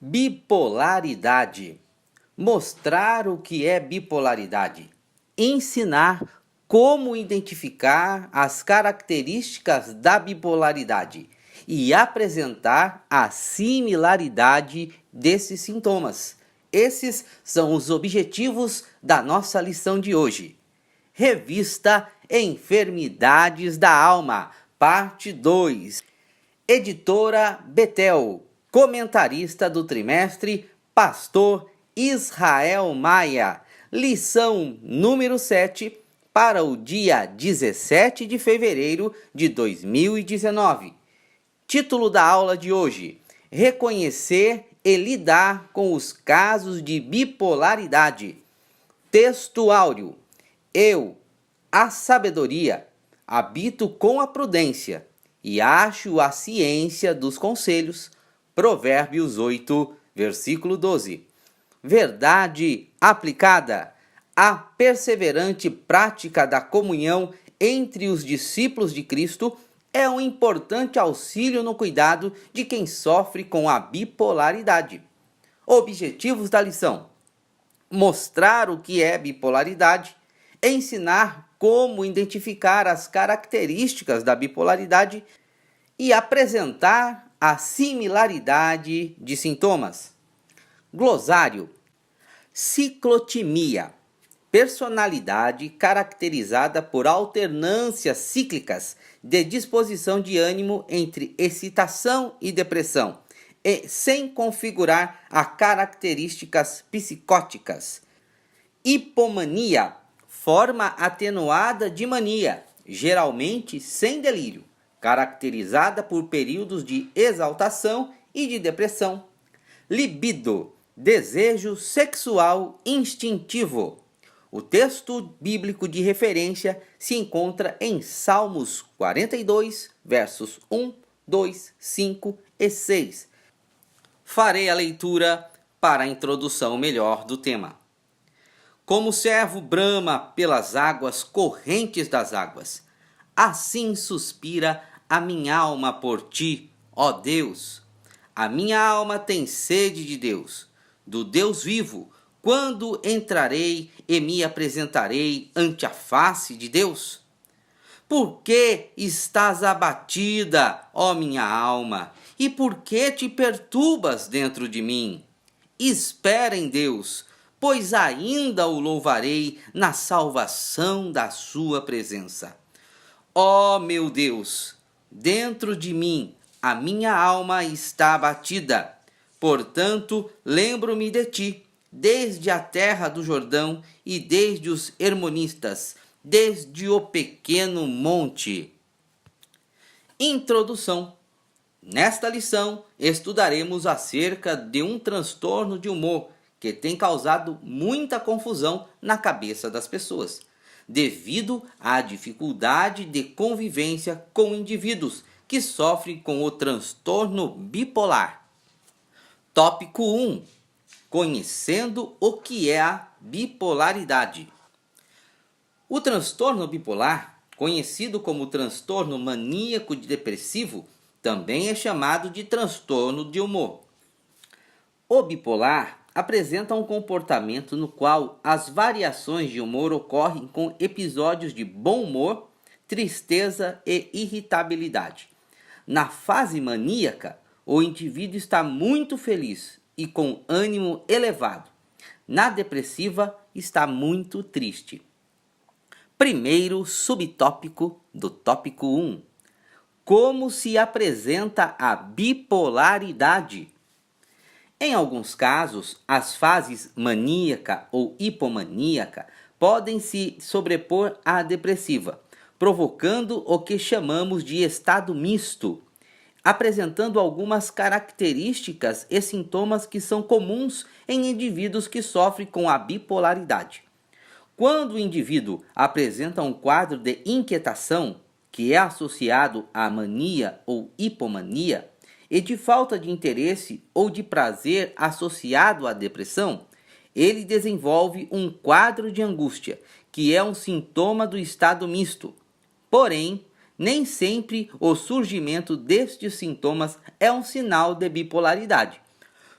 Bipolaridade. Mostrar o que é bipolaridade. Ensinar como identificar as características da bipolaridade e apresentar a similaridade desses sintomas. Esses são os objetivos da nossa lição de hoje. Revista Enfermidades da Alma, parte 2. Editora Betel. Comentarista do trimestre, Pastor Israel Maia. Lição número 7 para o dia 17 de fevereiro de 2019. Título da aula de hoje: Reconhecer e lidar com os casos de bipolaridade. Texto áureo: Eu, a sabedoria, habito com a prudência e acho a ciência dos conselhos. Provérbios 8, versículo 12. Verdade aplicada. A perseverante prática da comunhão entre os discípulos de Cristo é um importante auxílio no cuidado de quem sofre com a bipolaridade. Objetivos da lição: mostrar o que é bipolaridade, ensinar como identificar as características da bipolaridade e apresentar a similaridade de sintomas. Glossário: ciclotimia, personalidade caracterizada por alternâncias cíclicas de disposição de ânimo entre excitação e depressão, e sem configurar as características psicóticas. Hipomania, forma atenuada de mania, geralmente sem delírio, caracterizada por períodos de exaltação e de depressão. Libido, desejo sexual instintivo. O texto bíblico de referência se encontra em Salmos 42, versos 1, 2, 5 e 6. Farei a leitura para a introdução melhor do tema. Como o servo brama pelas águas correntes das águas, assim suspira a minha alma por ti, ó Deus. A minha alma tem sede de Deus, do Deus vivo. Quando entrarei e me apresentarei ante a face de Deus? Por que estás abatida, ó minha alma? E por que te perturbas dentro de mim? Espera em Deus, pois ainda o louvarei na salvação da sua presença. Ó meu Deus, dentro de mim a minha alma está abatida. Portanto, lembro-me de ti, desde a terra do Jordão e desde os Hermonistas, desde o pequeno monte. Introdução. Nesta lição, estudaremos acerca de um transtorno de humor que tem causado muita confusão na cabeça das pessoas, devido à dificuldade de convivência com indivíduos que sofrem com o transtorno bipolar. Tópico 1. Conhecendo o que é a bipolaridade. O transtorno bipolar, conhecido como transtorno maníaco-depressivo, também é chamado de transtorno de humor. O bipolar apresenta um comportamento no qual as variações de humor ocorrem com episódios de bom humor, tristeza e irritabilidade. Na fase maníaca, o indivíduo está muito feliz e com ânimo elevado. Na depressiva, está muito triste. Primeiro subtópico do tópico 1. Como se apresenta a bipolaridade? Em alguns casos, as fases maníaca ou hipomaníaca podem se sobrepor à depressiva, provocando o que chamamos de estado misto, apresentando algumas características e sintomas que são comuns em indivíduos que sofrem com a bipolaridade. Quando o indivíduo apresenta um quadro de inquietação, que é associado à mania ou hipomania, e de falta de interesse ou de prazer associado à depressão, ele desenvolve um quadro de angústia, que é um sintoma do estado misto. Porém, nem sempre o surgimento destes sintomas é um sinal de bipolaridade.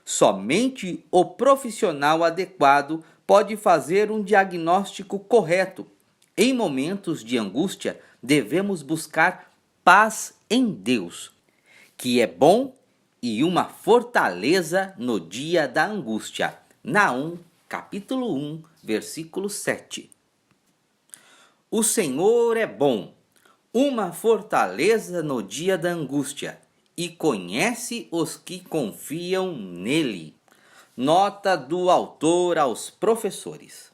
Somente o profissional adequado pode fazer um diagnóstico correto. Em momentos de angústia, devemos buscar paz em Deus, que é bom e uma fortaleza no dia da angústia. Naum, capítulo 1, versículo 7. O Senhor é bom, uma fortaleza no dia da angústia, e conhece os que confiam nele. Nota do autor aos professores.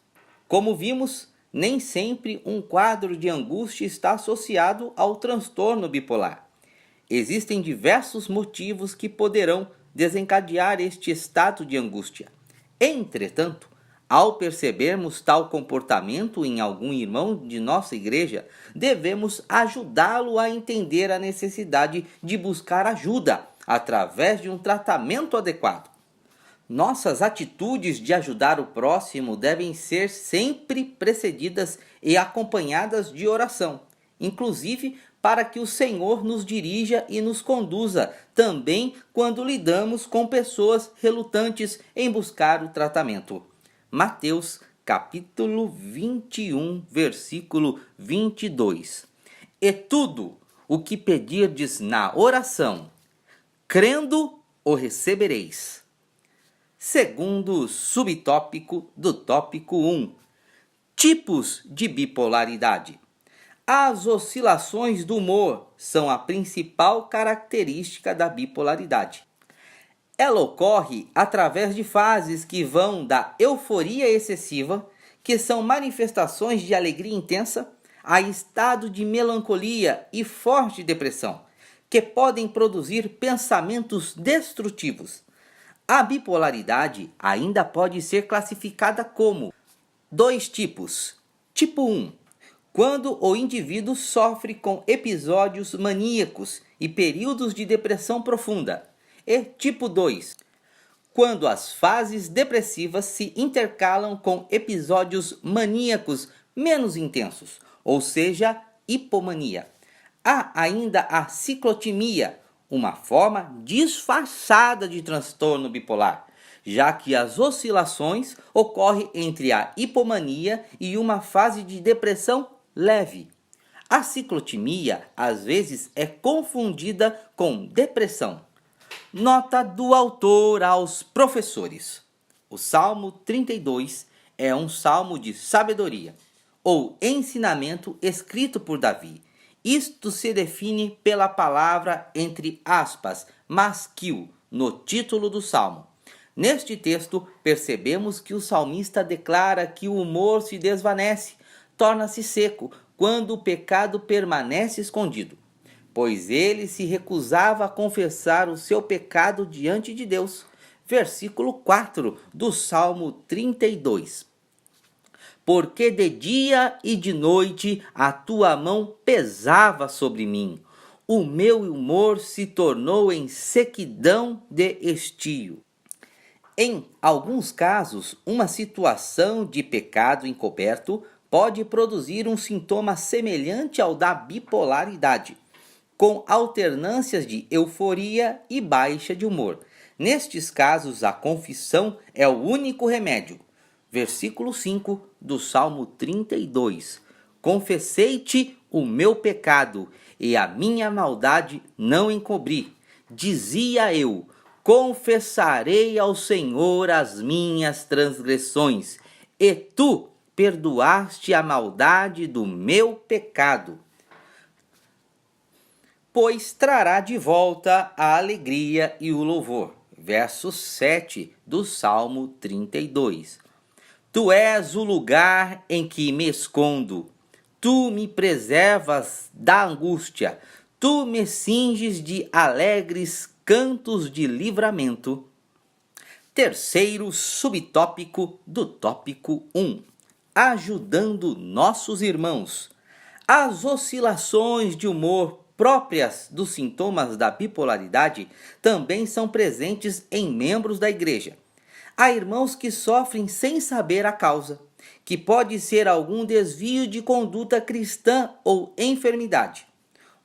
Como vimos, nem sempre um quadro de angústia está associado ao transtorno bipolar. Existem diversos motivos que poderão desencadear este estado de angústia. Entretanto, ao percebermos tal comportamento em algum irmão de nossa igreja, devemos ajudá-lo a entender a necessidade de buscar ajuda através de um tratamento adequado. Nossas atitudes de ajudar o próximo devem ser sempre precedidas e acompanhadas de oração, inclusive para que o Senhor nos dirija e nos conduza, também quando lidamos com pessoas relutantes em buscar o tratamento. Mateus, capítulo 21, versículo 22. E tudo o que pedirdes na oração, crendo, o recebereis. Segundo subtópico do tópico 1. Tipos de bipolaridade. As oscilações do humor são a principal característica da bipolaridade. Ela ocorre através de fases que vão da euforia excessiva, que são manifestações de alegria intensa, a estado de melancolia e forte depressão, que podem produzir pensamentos destrutivos. A bipolaridade ainda pode ser classificada como dois tipos. Tipo 1, quando o indivíduo sofre com episódios maníacos e períodos de depressão profunda. E tipo 2, quando as fases depressivas se intercalam com episódios maníacos menos intensos, ou seja, hipomania. Há ainda a ciclotimia, uma forma disfarçada de transtorno bipolar, já que as oscilações ocorrem entre a hipomania e uma fase de depressão leve. A ciclotimia às vezes é confundida com depressão. Nota do autor aos professores. O Salmo 32 é um salmo de sabedoria, ou ensinamento escrito por Davi. Isto se define pela palavra, entre aspas, masquil, no título do salmo. Neste texto, percebemos que o salmista declara que o humor se desvanece, torna-se seco, quando o pecado permanece escondido, pois ele se recusava a confessar o seu pecado diante de Deus. Versículo 4 do Salmo 32. Porque de dia e de noite a tua mão pesava sobre mim. O meu humor se tornou em sequidão de estio. Em alguns casos, uma situação de pecado encoberto pode produzir um sintoma semelhante ao da bipolaridade, com alternâncias de euforia e baixa de humor. Nestes casos, a confissão é o único remédio. Versículo 5 do Salmo 32. Confessei-te o meu pecado, e a minha maldade não encobri. Dizia eu, confessarei ao Senhor as minhas transgressões, e tu perdoaste a maldade do meu pecado, pois trará de volta a alegria e o louvor. Verso 7 do Salmo 32. Tu és o lugar em que me escondo, tu me preservas da angústia, tu me cinges de alegres cantos de livramento. Terceiro subtópico do tópico 1. Ajudando nossos irmãos. As oscilações de humor próprias dos sintomas da bipolaridade também são presentes em membros da igreja. Há irmãos que sofrem sem saber a causa, que pode ser algum desvio de conduta cristã ou enfermidade.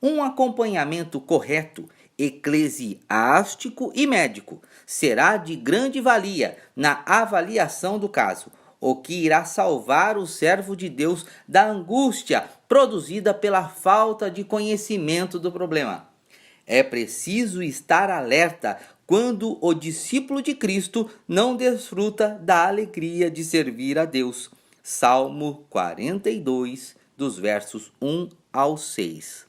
Um acompanhamento correto eclesiástico e médico será de grande valia na avaliação do caso, o que irá salvar o servo de Deus da angústia produzida pela falta de conhecimento do problema. É preciso estar alerta quando o discípulo de Cristo não desfruta da alegria de servir a Deus. Salmo 42, dos versos 1 ao 6.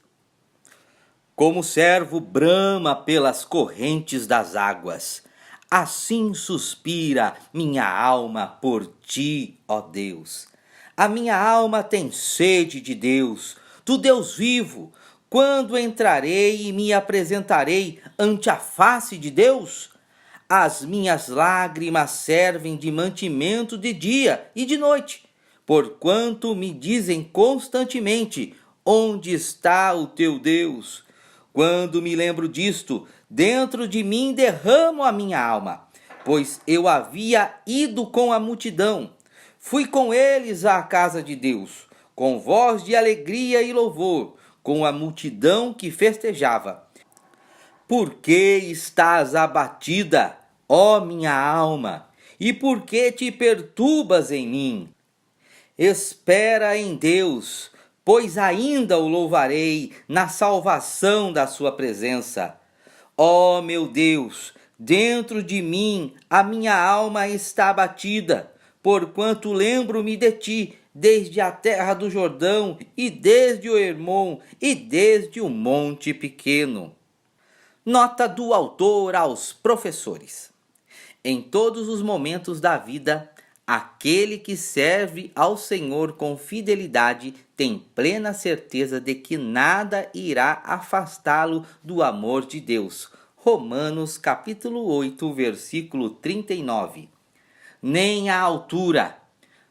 Como o servo brama pelas correntes das águas, assim suspira minha alma por ti, ó Deus. A minha alma tem sede de Deus, do Deus vivo. Quando entrarei e me apresentarei ante a face de Deus? As minhas lágrimas servem de mantimento de dia e de noite, porquanto me dizem constantemente: onde está o teu Deus? Quando me lembro disto, dentro de mim derramo a minha alma, pois eu havia ido com a multidão. Fui com eles à casa de Deus, com voz de alegria e louvor, com a multidão que festejava. Por que estás abatida, ó minha alma? E por que te perturbas em mim? Espera em Deus, pois ainda o louvarei na salvação da sua presença. Ó meu Deus, dentro de mim a minha alma está abatida, porquanto lembro-me de ti desde a terra do Jordão, e desde o Hermon, e desde o monte pequeno. Nota do autor aos professores. Em todos os momentos da vida, aquele que serve ao Senhor com fidelidade tem plena certeza de que nada irá afastá-lo do amor de Deus. Romanos capítulo 8, versículo 39. Nem a altura,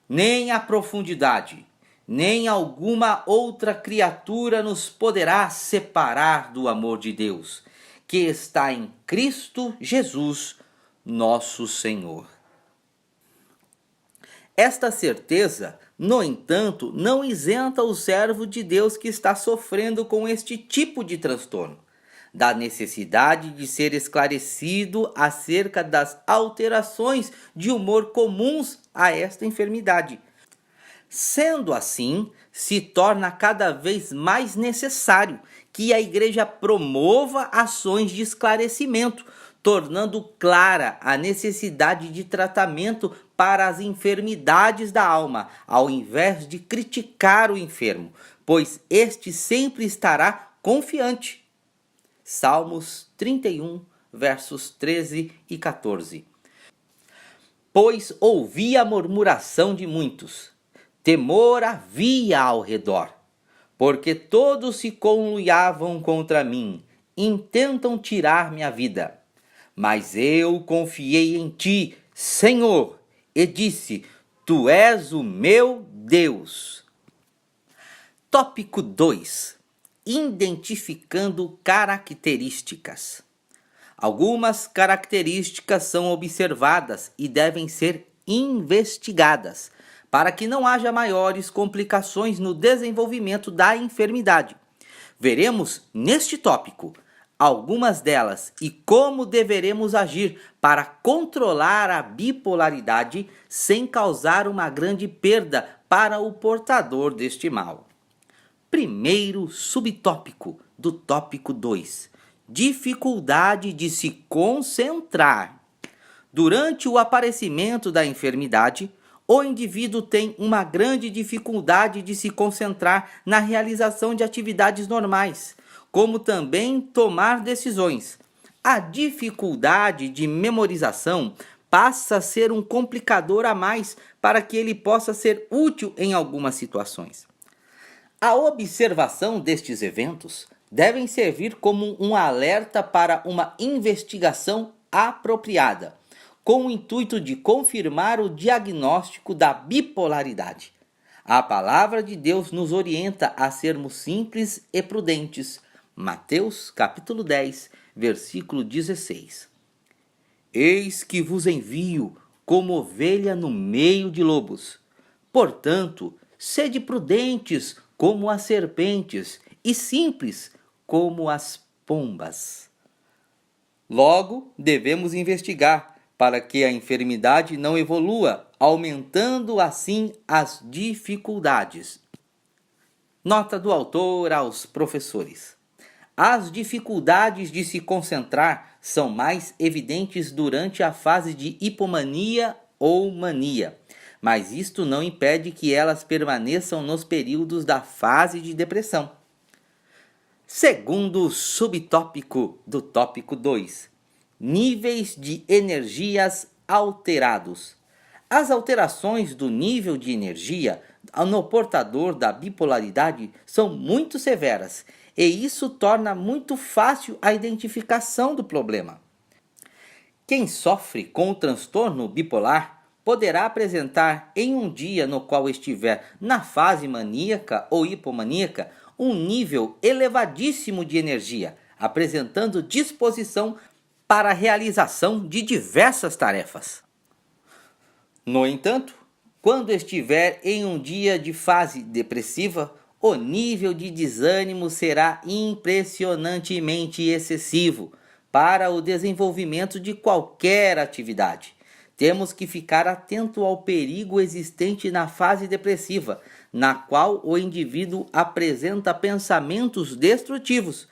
nem a profundidade, nem alguma outra criatura nos poderá separar do amor de Deus, que está em Cristo Jesus, nosso Senhor. Esta certeza, no entanto, não isenta o servo de Deus que está sofrendo com este tipo de transtorno, da necessidade de ser esclarecido acerca das alterações de humor comuns a esta enfermidade. Sendo assim, se torna cada vez mais necessário que a Igreja promova ações de esclarecimento, tornando clara a necessidade de tratamento para as enfermidades da alma, ao invés de criticar o enfermo, pois este sempre estará confiante. Salmos 31, versos 13 e 14. Pois ouvi a murmuração de muitos, temor havia ao redor, porque todos se conluiavam contra mim, intentam tirar-me a vida. Mas eu confiei em ti, Senhor, e disse: tu és o meu Deus. Tópico 2. Identificando características. Algumas características são observadas e devem ser investigadas, para que não haja maiores complicações no desenvolvimento da enfermidade. Veremos neste tópico algumas delas e como deveremos agir para controlar a bipolaridade sem causar uma grande perda para o portador deste mal. Primeiro subtópico do tópico 2: dificuldade de se concentrar. Durante o aparecimento da enfermidade, o indivíduo tem uma grande dificuldade de se concentrar na realização de atividades normais, como também tomar decisões. A dificuldade de memorização passa a ser um complicador a mais para que ele possa ser útil em algumas situações. A observação destes eventos devem servir como um alerta para uma investigação apropriada, com o intuito de confirmar o diagnóstico da bipolaridade. A palavra de Deus nos orienta a sermos simples e prudentes. Mateus capítulo 10, versículo 16. Eis que vos envio como ovelha no meio de lobos. Portanto, sede prudentes como as serpentes e simples como as pombas. Logo, devemos investigar para que a enfermidade não evolua, aumentando assim as dificuldades. Nota do autor aos professores. As dificuldades de se concentrar são mais evidentes durante a fase de hipomania ou mania, mas isto não impede que elas permaneçam nos períodos da fase de depressão. Segundo subtópico do tópico 2, níveis de energias alterados. As alterações do nível de energia no portador da bipolaridade são muito severas, e isso torna muito fácil a identificação do problema. Quem sofre com o transtorno bipolar poderá apresentar em um dia no qual estiver na fase maníaca ou hipomaníaca um nível elevadíssimo de energia, apresentando disposição para a realização de diversas tarefas. No entanto, quando estiver em um dia de fase depressiva, o nível de desânimo será impressionantemente excessivo para o desenvolvimento de qualquer atividade. Temos que ficar atento ao perigo existente na fase depressiva, na qual o indivíduo apresenta pensamentos destrutivos,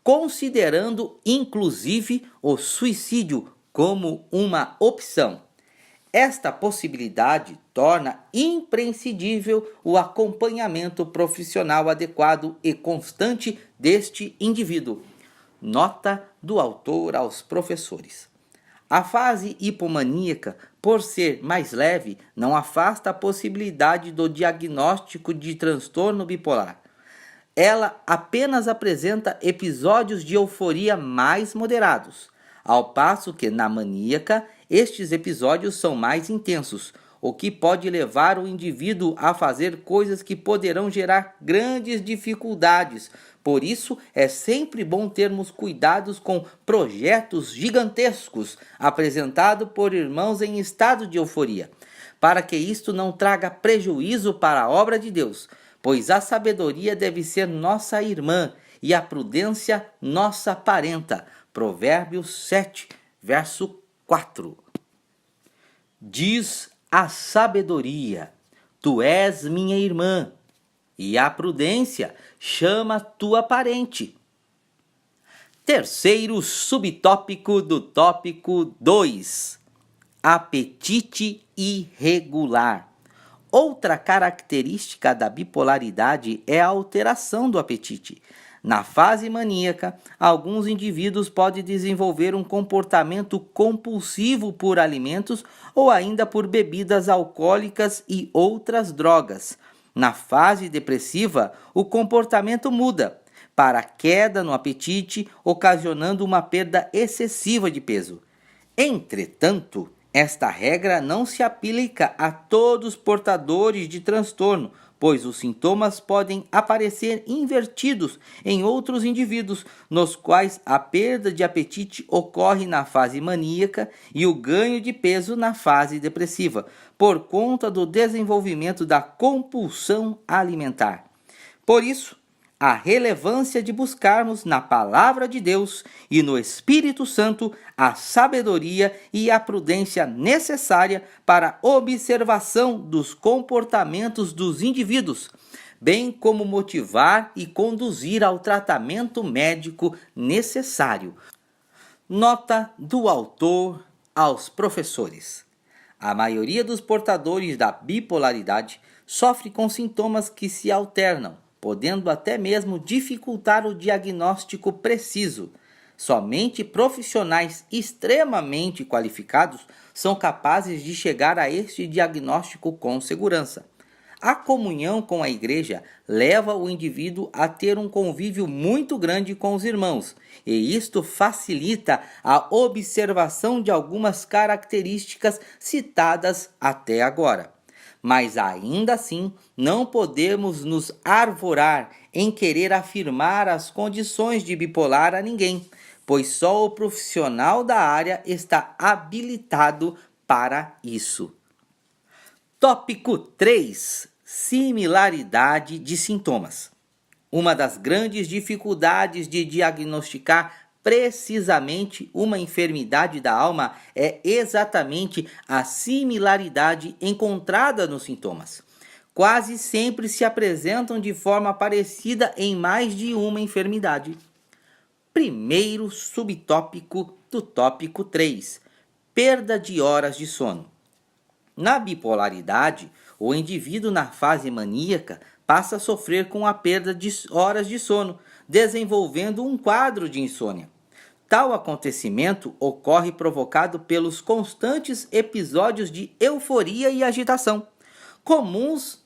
considerando inclusive o suicídio como uma opção. Esta possibilidade torna imprescindível o acompanhamento profissional adequado e constante deste indivíduo. Nota do autor aos professores. A fase hipomaníaca, por ser mais leve, não afasta a possibilidade do diagnóstico de transtorno bipolar. Ela apenas apresenta episódios de euforia mais moderados, ao passo que na maníaca estes episódios são mais intensos, o que pode levar o indivíduo a fazer coisas que poderão gerar grandes dificuldades. Por isso, é sempre bom termos cuidados com projetos gigantescos apresentados por irmãos em estado de euforia, para que isto não traga prejuízo para a obra de Deus, pois a sabedoria deve ser nossa irmã e a prudência nossa parenta. Provérbios 7, verso 4. Diz a sabedoria: tu és minha irmã, e a prudência chama tua parente. Terceiro subtópico do tópico 2: apetite irregular. Outra característica da bipolaridade é a alteração do apetite. Na fase maníaca, alguns indivíduos podem desenvolver um comportamento compulsivo por alimentos ou ainda por bebidas alcoólicas e outras drogas. Na fase depressiva, o comportamento muda para queda no apetite, ocasionando uma perda excessiva de peso. Entretanto, esta regra não se aplica a todos os portadores de transtorno, pois os sintomas podem aparecer invertidos em outros indivíduos, nos quais a perda de apetite ocorre na fase maníaca e o ganho de peso na fase depressiva, por conta do desenvolvimento da compulsão alimentar. Por isso, a relevância de buscarmos na Palavra de Deus e no Espírito Santo a sabedoria e a prudência necessária para a observação dos comportamentos dos indivíduos, bem como motivar e conduzir ao tratamento médico necessário. Nota do autor aos professores. A maioria dos portadores da bipolaridade sofre com sintomas que se alternam, podendo até mesmo dificultar o diagnóstico preciso. Somente profissionais extremamente qualificados são capazes de chegar a este diagnóstico com segurança. A comunhão com a igreja leva o indivíduo a ter um convívio muito grande com os irmãos, e isto facilita a observação de algumas características citadas até agora. Mas ainda assim, não podemos nos arvorar em querer afirmar as condições de bipolar a ninguém, pois só o profissional da área está habilitado para isso. Tópico 3: similaridade de sintomas. Uma das grandes dificuldades de diagnosticar precisamente uma enfermidade da alma é exatamente a similaridade encontrada nos sintomas. Quase sempre se apresentam de forma parecida em mais de uma enfermidade. Primeiro subtópico do tópico 3: perda de horas de sono. Na bipolaridade, o indivíduo na fase maníaca passa a sofrer com a perda de horas de sono, desenvolvendo um quadro de insônia. Tal acontecimento ocorre provocado pelos constantes episódios de euforia e agitação, comuns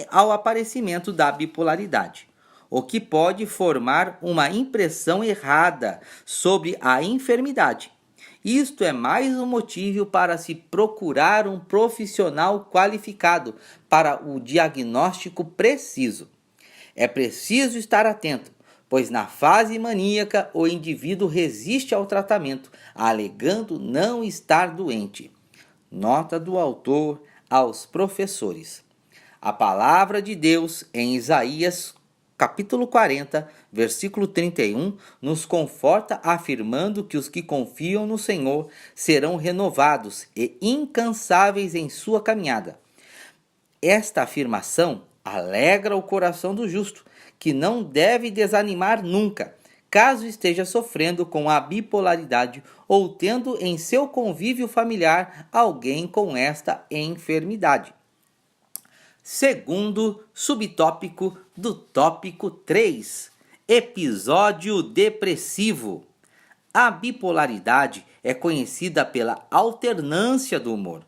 ao aparecimento da bipolaridade, o que pode formar uma impressão errada sobre a enfermidade. Isto é mais um motivo para se procurar um profissional qualificado para o diagnóstico preciso. É preciso estar atento, pois na fase maníaca o indivíduo resiste ao tratamento, alegando não estar doente. Nota do autor aos professores. A palavra de Deus em Isaías capítulo 40, versículo 31, nos conforta afirmando que os que confiam no Senhor serão renovados e incansáveis em sua caminhada. Esta afirmação alegra o coração do justo, que não deve desanimar nunca, caso esteja sofrendo com a bipolaridade ou tendo em seu convívio familiar alguém com esta enfermidade. Segundo subtópico do tópico 3: episódio depressivo. A bipolaridade é conhecida pela alternância do humor.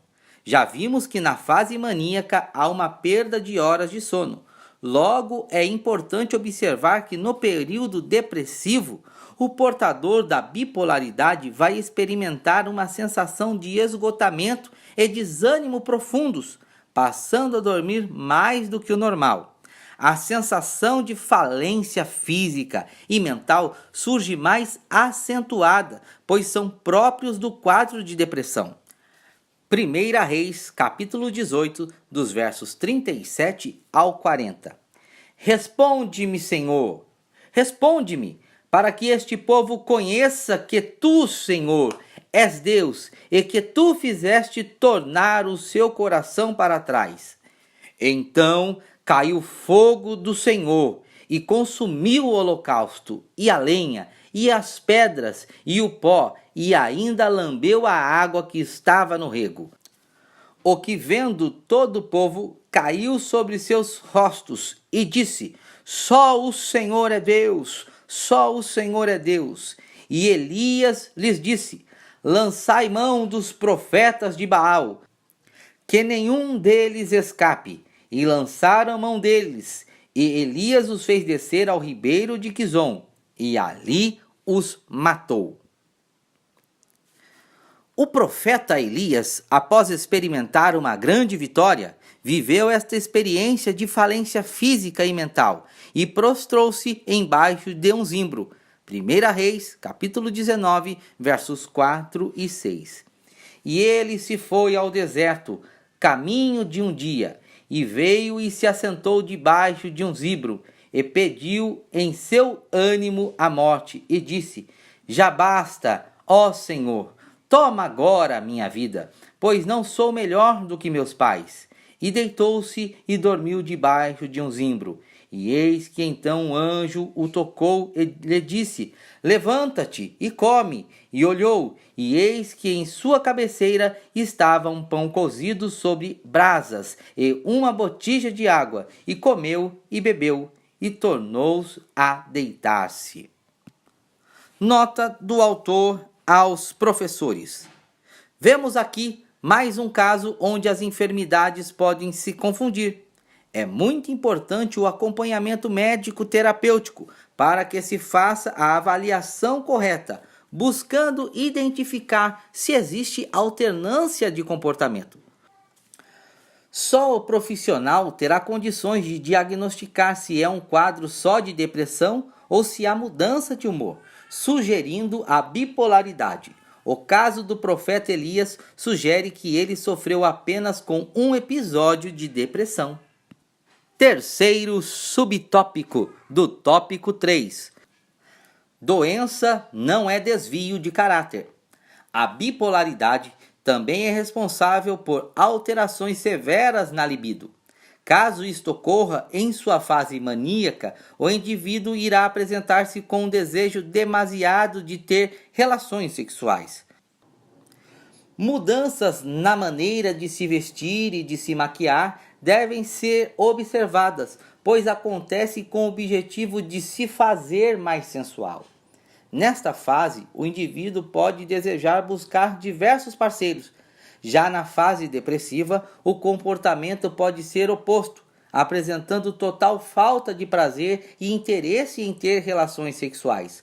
Já vimos que na fase maníaca há uma perda de horas de sono. Logo, é importante observar que no período depressivo, o portador da bipolaridade vai experimentar uma sensação de esgotamento e desânimo profundos, passando a dormir mais do que o normal. A sensação de falência física e mental surge mais acentuada, pois são próprios do quadro de depressão. 1 Reis, capítulo 18, dos versos 37 ao 40. Responde-me, Senhor, responde-me, para que este povo conheça que tu, Senhor, és Deus, e que tu fizeste tornar o seu coração para trás. Então caiu fogo do Senhor, e consumiu o holocausto, e a lenha, e as pedras, e o pó, e ainda lambeu a água que estava no rego. O que vendo todo o povo, caiu sobre seus rostos, e disse: só o Senhor é Deus, só o Senhor é Deus. E Elias lhes disse: lançai mão dos profetas de Baal, que nenhum deles escape. E lançaram mão deles, e Elias os fez descer ao ribeiro de Quizom, e ali os matou. O profeta Elias, após experimentar uma grande vitória, viveu esta experiência de falência física e mental, e prostrou-se embaixo de um zimbro. 1 Reis, capítulo 19, versos 4 e 6. E ele se foi ao deserto, caminho de um dia, e veio e se assentou debaixo de um zimbro, e pediu em seu ânimo a morte, e disse: já basta, ó Senhor, toma agora a minha vida, pois não sou melhor do que meus pais. E deitou-se e dormiu debaixo de um zimbro. E eis que então um anjo o tocou e lhe disse: levanta-te e come. E olhou, e eis que em sua cabeceira estava um pão cozido sobre brasas e uma botija de água. E comeu e bebeu, e tornou a deitar-se. Nota do autor aos professores. Vemos aqui mais um caso onde as enfermidades podem se confundir. É muito importante o acompanhamento médico-terapêutico para que se faça a avaliação correta, buscando identificar se existe alternância de comportamento. Só o profissional terá condições de diagnosticar se é um quadro só de depressão ou se há mudança de humor, sugerindo a bipolaridade. O caso do profeta Elias sugere que ele sofreu apenas com um episódio de depressão. Terceiro subtópico do tópico 3: Doença não é desvio de caráter. A bipolaridade também é responsável por alterações severas na libido. Caso isto ocorra em sua fase maníaca, o indivíduo irá apresentar-se com um desejo demasiado de ter relações sexuais. Mudanças na maneira de se vestir e de se maquiar devem ser observadas, pois acontece com o objetivo de se fazer mais sensual. Nesta fase, o indivíduo pode desejar buscar diversos parceiros. Já na fase depressiva, o comportamento pode ser oposto, apresentando total falta de prazer e interesse em ter relações sexuais.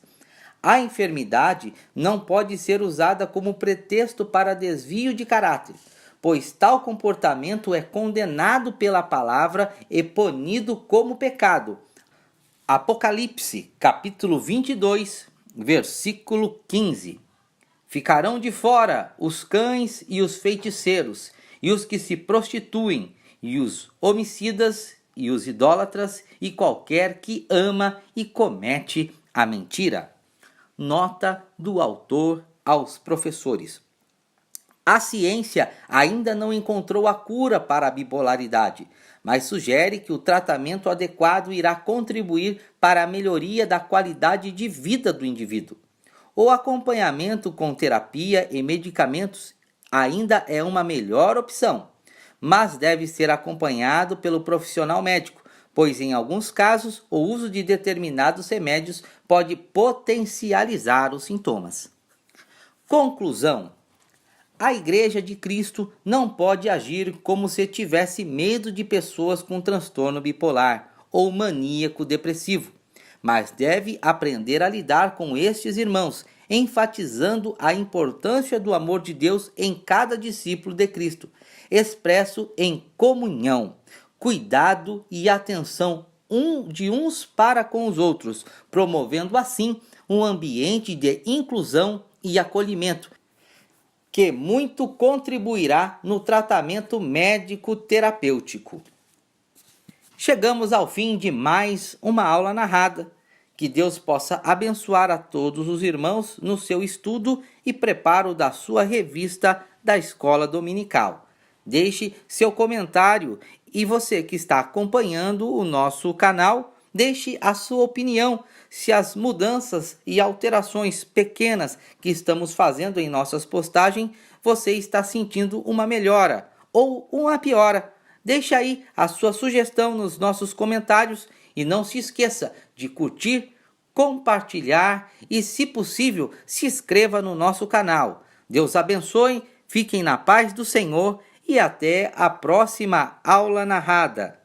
A enfermidade não pode ser usada como pretexto para desvio de caráter, pois tal comportamento é condenado pela palavra e punido como pecado. Apocalipse, capítulo 22, versículo 15. Ficarão de fora os cães e os feiticeiros, e os que se prostituem, e os homicidas, e os idólatras, e qualquer que ama e comete a mentira. Nota do autor aos professores. A ciência ainda não encontrou a cura para a bipolaridade, mas sugere que o tratamento adequado irá contribuir para a melhoria da qualidade de vida do indivíduo. O acompanhamento com terapia e medicamentos ainda é uma melhor opção, mas deve ser acompanhado pelo profissional médico, pois em alguns casos o uso de determinados remédios pode potencializar os sintomas. Conclusão: a Igreja de Cristo não pode agir como se tivesse medo de pessoas com transtorno bipolar ou maníaco depressivo, mas deve aprender a lidar com estes irmãos, enfatizando a importância do amor de Deus em cada discípulo de Cristo, expresso em comunhão, cuidado e atenção de uns para com os outros, promovendo assim um ambiente de inclusão e acolhimento, que muito contribuirá no tratamento médico-terapêutico. Chegamos ao fim de mais uma aula narrada. Que Deus possa abençoar a todos os irmãos no seu estudo e preparo da sua revista da Escola Dominical. Deixe seu comentário e você que está acompanhando o nosso canal, deixe a sua opinião se as mudanças e alterações pequenas que estamos fazendo em nossas postagens, você está sentindo uma melhora ou uma piora. Deixe aí a sua sugestão nos nossos comentários e não se esqueça de curtir, compartilhar e, se possível, se inscreva no nosso canal. Deus abençoe, fiquem na paz do Senhor e até a próxima aula narrada.